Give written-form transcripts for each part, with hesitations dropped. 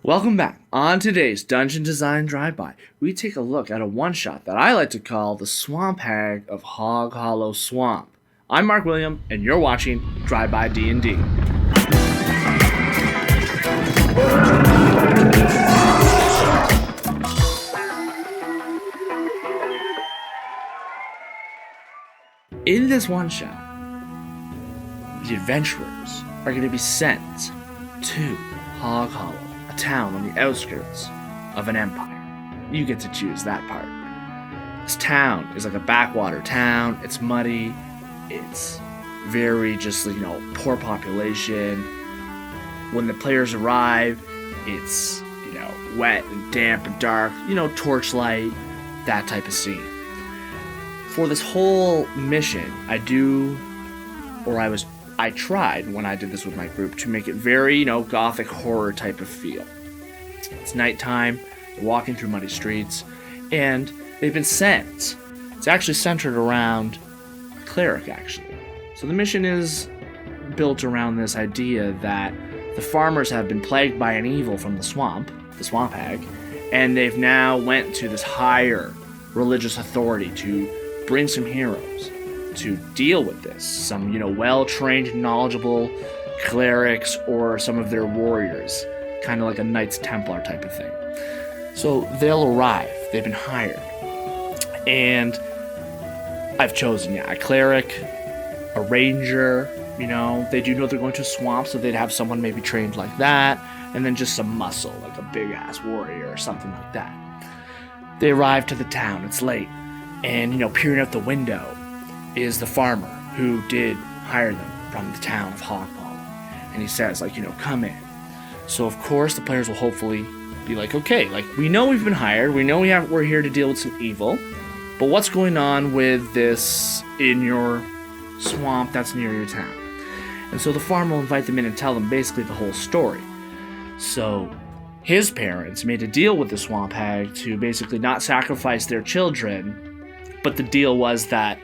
Welcome back. On today's Dungeon Design Drive-By, we take a look at a one-shot that I like to call the Swamp Hag of Hoghollow Swamp. I'm Mark William, and you're watching By DND. In this one-shot, the adventurers are going to be sent to Hoghollow, a town on the outskirts of an empire. You get to choose that part. This town is like a backwater town. It's muddy. It's very poor population. When the players arrive, it's, wet and damp and dark, torchlight, that type of scene. For this whole mission, I tried when I did this with my group to make it very, gothic horror type of feel. It's nighttime, they're walking through muddy streets, and they've been sent. It's actually centered around a cleric, actually. So the mission is built around this idea that the farmers have been plagued by an evil from the Swamp Hag, and they've now went to this higher religious authority to bring some heroes to deal with this. Some, well-trained, knowledgeable clerics or some of their warriors. Kind of like a Knights Templar type of thing. So they'll arrive. They've been hired. And I've chosen, a cleric, a ranger, they do know they're going to a swamp, so they'd have someone maybe trained like that, and then just some muscle, like a big-ass warrior or something like that. They arrive to the town. It's late. And, peering out the window is the farmer who did hire them from the town of Hoghollow. And he says, come in. So, of course, the players will hopefully be like, okay, we know we've been hired. We know we're here to deal with some evil. But what's going on with this in your swamp that's near your town? And so the farmer will invite them in and tell them basically the whole story. So his parents made a deal with the Swamp Hag to basically not sacrifice their children, but the deal was that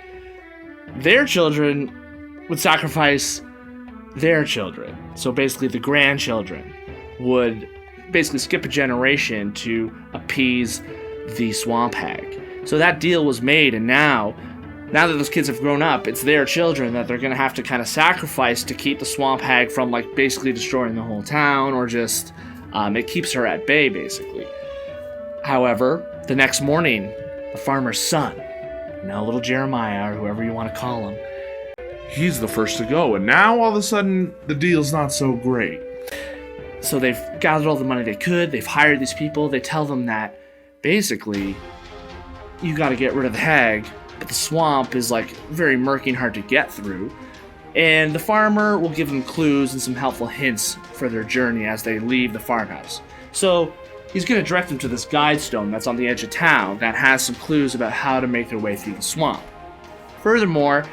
their children would sacrifice their children. So basically the grandchildren would basically skip a generation to appease the Swamp Hag. So that deal was made, and now that those kids have grown up, it's their children that they're going to have to kind of sacrifice to keep the Swamp Hag from basically destroying the whole town, or just it keeps her at bay basically. However, the next morning, the farmer's son, little Jeremiah, or whoever you want to call him, he's the first to go, and now all of a sudden the deal's not so great. So they've gathered all the money they could, they've hired these people, they tell them that basically you got to get rid of the hag, but the swamp is very murky and hard to get through, and the farmer will give them clues and some helpful hints for their journey as they leave the farmhouse. So he's going to direct them to this guide stone that's on the edge of town that has some clues about how to make their way through the swamp. Furthermore,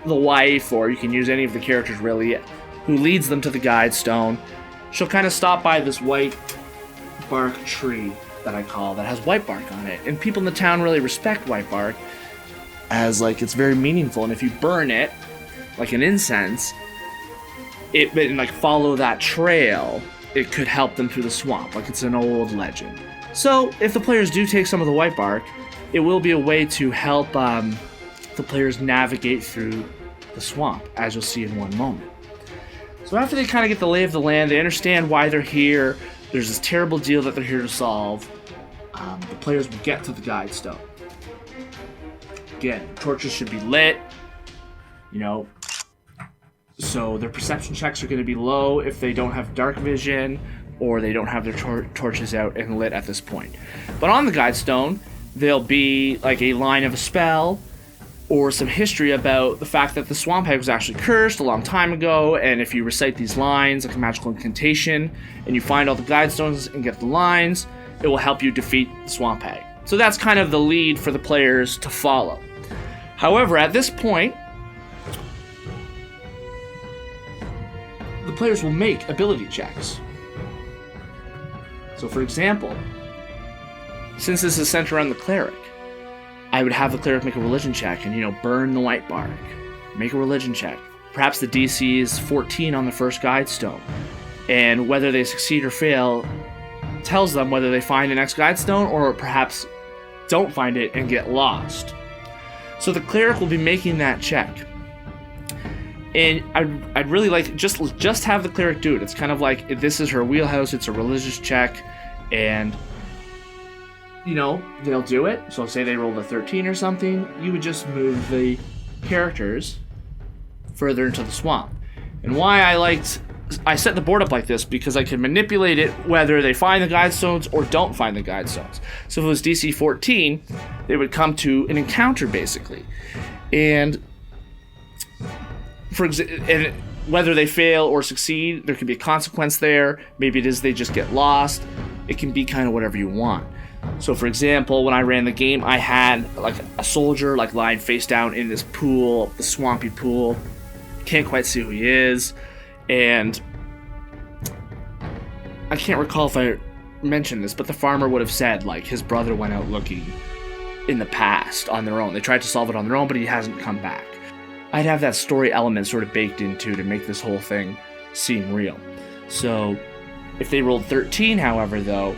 the wife, or you can use any of the characters really, who leads them to the guide stone, she'll kind of stop by this white bark tree that I call, that has white bark on it. And people in the town really respect white bark as it's very meaningful. And if you burn it, like an incense, and follow that trail, it could help them through the swamp. It's an old legend. So if the players do take some of the white bark, it will be a way to help the players navigate through the swamp, as you'll see in one moment. So after they kind of get the lay of the land, they understand why they're here, there's this terrible deal that they're here to solve, the players will get to the guide stone. Again, torches should be lit, so their perception checks are going to be low if they don't have dark vision, or they don't have their torches out and lit at this point. But on the guide stone, there'll be a line of a spell, or some history about the fact that the Swamp Hag was actually cursed a long time ago, and if you recite these lines, like a magical incantation, and you find all the guide stones and get the lines, it will help you defeat the Swamp Hag. So that's kind of the lead for the players to follow. However, at this point, the players will make ability checks. So for example, since this is centered around the cleric, I would have the cleric make a religion check and, burn the white bark. Make a religion check. Perhaps the DC is 14 on the first guide stone. And whether they succeed or fail, tells them whether they find the next guide stone or perhaps don't find it and get lost. So the cleric will be making that check. And I'd really like just have the cleric do it. It's kind of like, if this is her wheelhouse, it's a religious check, and they'll do it. So say they rolled a 13 or something, you would just move the characters further into the swamp. And why I set the board up like this, because I can manipulate it whether they find the guide stones or don't find the guide stones. So if it was DC 14, they would come to an encounter basically. And and whether they fail or succeed, there could be a consequence there. Maybe it is they just get lost. It can be kind of whatever you want. So for example, when I ran the game, I had like a soldier lying face down in this pool, the swampy pool. Can't quite see who he is. And I can't recall if I mentioned this, but the farmer would have said his brother went out looking in the past on their own. They tried to solve it on their own, but he hasn't come back. I'd have that story element sort of baked into to make this whole thing seem real. So if they rolled 13, however, though,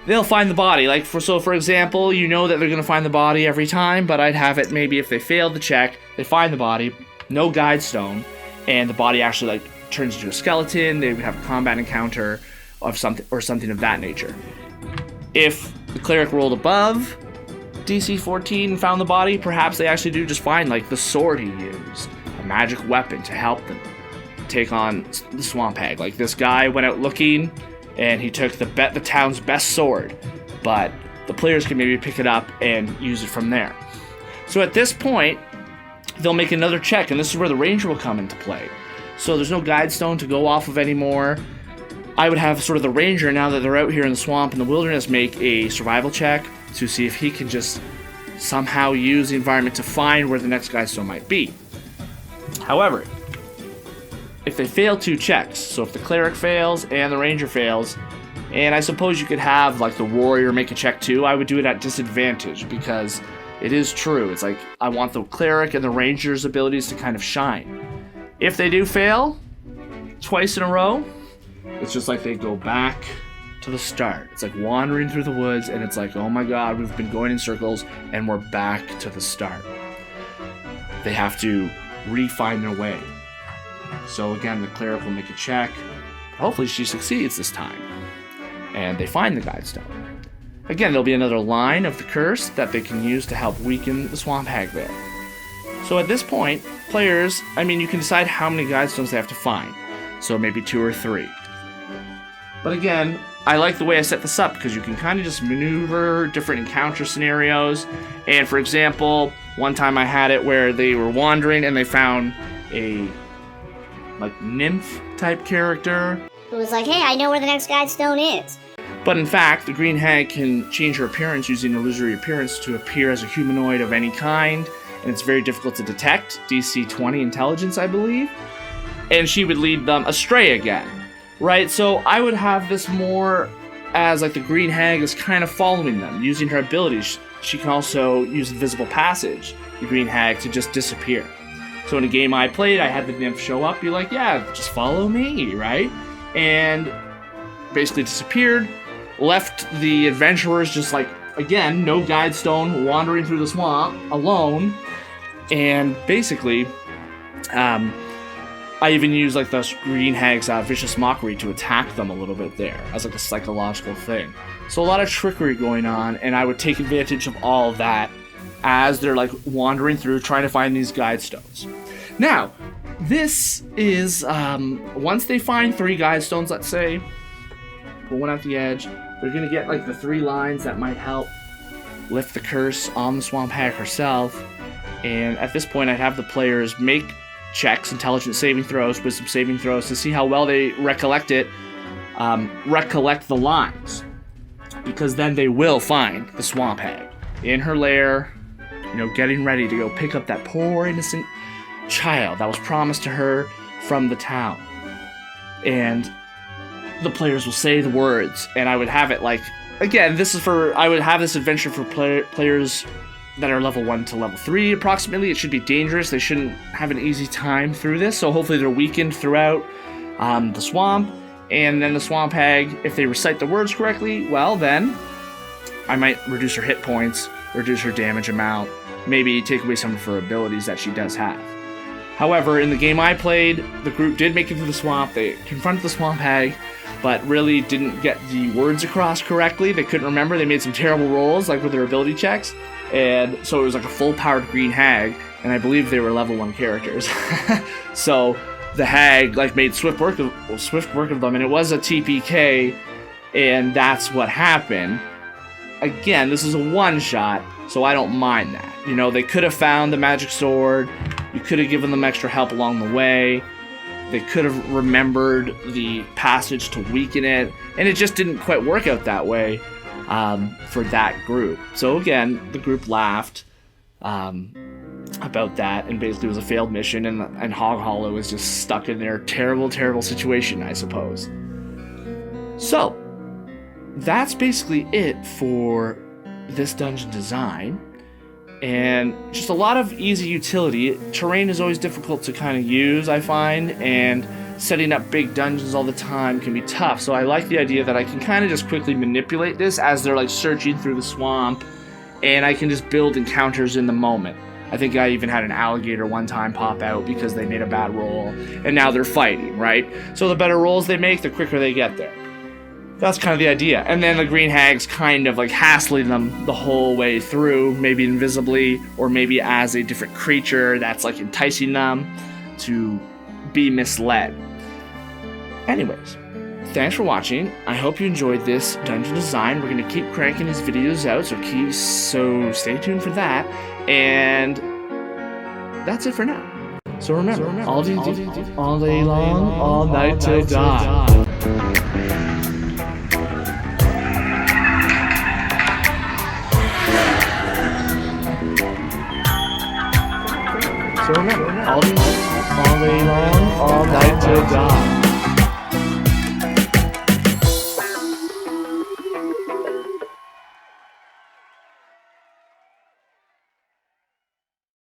they'll find the body. For example, that they're going to find the body every time, but I'd have it maybe if they failed the check, they find the body, no guide stone, and the body actually turns into a skeleton. They would have a combat encounter of something of that nature. If the cleric rolled above DC 14 and found the body, perhaps they actually do just find the sword he used, a magic weapon to help them take on the Swamp Hag. This guy went out looking and he took the town's best sword, but the players can maybe pick it up and use it from there. So at this point, they'll make another check, and this is where the ranger will come into play. So there's no guide stone to go off of anymore. I would have sort of the ranger, now that they're out here in the swamp and the wilderness, make a survival check to see if he can just somehow use the environment to find where the next guide stone might be. However, if they fail 2 checks, so if the cleric fails and the ranger fails, and I suppose you could have the warrior make a check too, I would do it at disadvantage, because it is true. It's I want the cleric and the ranger's abilities to kind of shine. If they do fail twice in a row, it's just they go back to the start. It's wandering through the woods, and it's oh my god, we've been going in circles and we're back to the start. They have to re-find their way. So again, the cleric will make a check. Hopefully she succeeds this time, and they find the guide stone. Again, there'll be another line of the curse that they can use to help weaken the Swamp Hag there. So at this point, players, you can decide how many guide stones they have to find. So maybe 2 or 3. But again, I like the way I set this up, because you can kind of just maneuver different encounter scenarios. And for example, one time I had it where they were wandering and they found a nymph type character who was hey, I know where the next guide stone is. But in fact, the green hag can change her appearance using illusory appearance to appear as a humanoid of any kind, and it's very difficult to detect, DC 20 intelligence, I believe, and she would lead them astray again, right? So I would have this more as the green hag is kind of following them, using her abilities. She can also use invisible passage, the green hag, to just disappear. So in a game I played, I had the nymph show up, be yeah, just follow me, right? And basically disappeared, left the adventurers just again, no guide stone, wandering through the swamp alone, and basically, I even used the green hag's vicious mockery to attack them a little bit there as a psychological thing. So a lot of trickery going on, and I would take advantage of all of that as they're wandering through trying to find these guide stones. Now, this is once they find 3 guide stones, let's say, pull one out the edge, they're gonna get the 3 lines that might help lift the curse on the Swamp Hag herself. And at this point, I'd have the players make checks, intelligence saving throws, wisdom saving throws, to see how well they recollect the lines, because then they will find the Swamp Hag in her lair, getting ready to go pick up that poor innocent child that was promised to her from the town. And the players will say the words, and I would have it again, I would have this adventure for players that are level 1 to level 3 approximately. It should be dangerous. They shouldn't have an easy time through this, so hopefully they're weakened throughout the swamp, And then the Swamp Hag, if they recite the words correctly, well then, I might reduce her hit points, reduce her damage amount, maybe take away some of her abilities that she does have. However, in the game I played, the group did make it through the swamp. They confronted the Swamp Hag, but really didn't get the words across correctly. They couldn't remember. They made some terrible rolls, like with their ability checks. And so it was like a full-powered green hag, and I believe they were level 1 characters. So the hag like made swift work of them, and it was a TPK, and that's what happened. Again, this is a one-shot, so I don't mind that. You know, they could have found the magic sword. You could have given them extra help along the way. They could have remembered the passage to weaken it, and it just didn't quite work out that way for that group. So again, the group laughed about that, and basically it was a failed mission, and Hoghollow is just stuck in their terrible, terrible situation, I suppose. So that's basically it for this dungeon design. And just a lot of easy utility. Terrain is always difficult to kind of use, I find, and setting up big dungeons all the time can be tough. So I like the idea that I can kind of just quickly manipulate this as they're like searching through the swamp, and I can just build encounters in the moment. I think I even had an alligator one time pop out because they made a bad roll, and now they're fighting, right? So the better rolls they make, the quicker they get there. That's kind of the idea. And then the green hag's kind of like hassling them the whole way through, maybe invisibly, or maybe as a different creature that's like enticing them to be misled. Anyways, thanks for watching. I hope you enjoyed this dungeon design. We're going to keep cranking these videos out, so stay tuned for that. And that's it for now. So remember, all day long, all night till dawn. So remember, all day long, all night till dawn.